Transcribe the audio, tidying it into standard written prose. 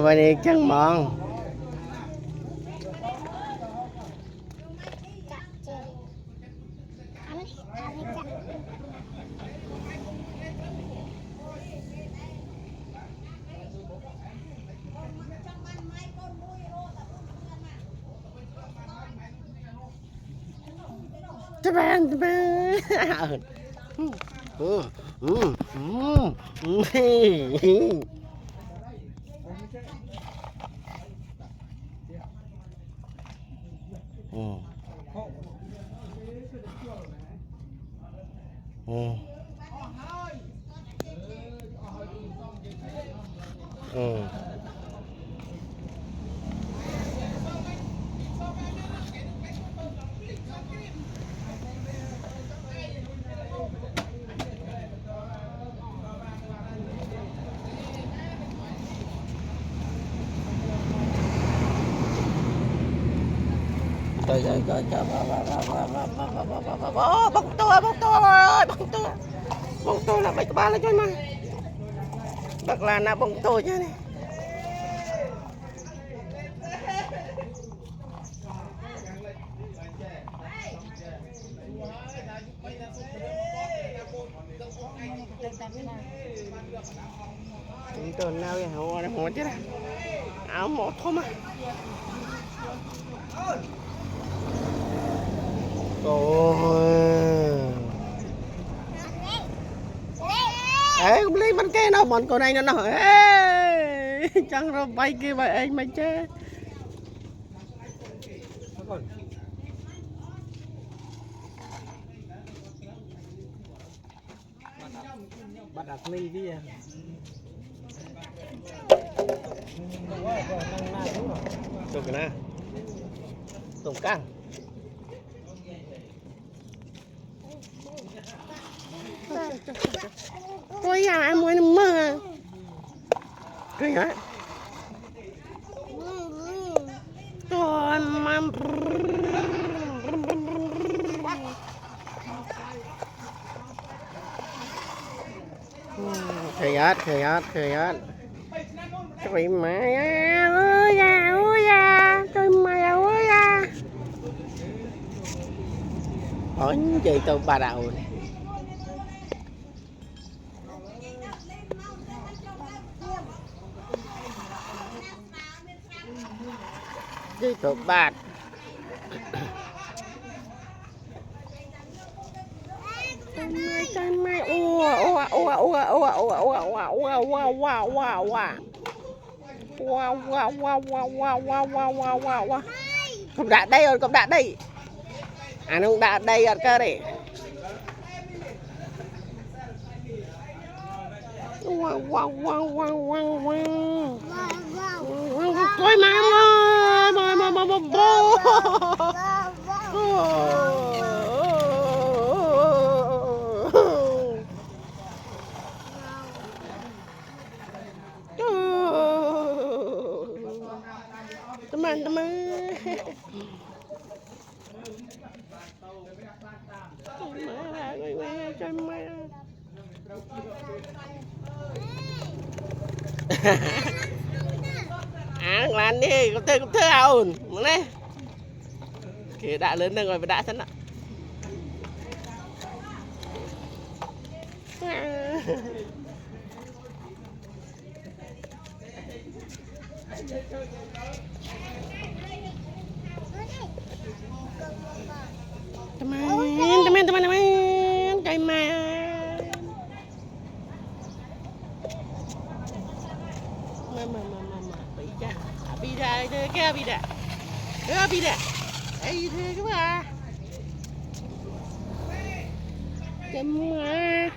Vậy đi chẳng mòn. Trời ơi, bông tua ơi, bông tua là mấy ba là cho mà bác là na bông tua chứ này. Tuần nào vậy hả? Nó một chứ này, áo một thôi mà. Rồi. Ê, không lấy bánh kê đâu, bọn con này nó ê, chẳng rồi bay kia bay anh mày chết. Bắt đặt ly đi à. Tuh kena. Tungkang. Ôi à, em muốn mơ. Cái hả? Trời mà. Trời ơi. Trời mày ơi à, trời mày ơi à. Ôi chị tôi bà đầu này. Chị tôi bạt. Trời mày ua. Wow. Không đã đây rồi, không đã đây. À nó đã đây rồi cơ đi. Wow. Coi mà teman-teman. Làm đi, có thơ ồn này. Kìa đã lớn rồi và đã sẵn ạ. Teman, cây mai. Bida, cái bida. Ê thế các bà. Chấm mà.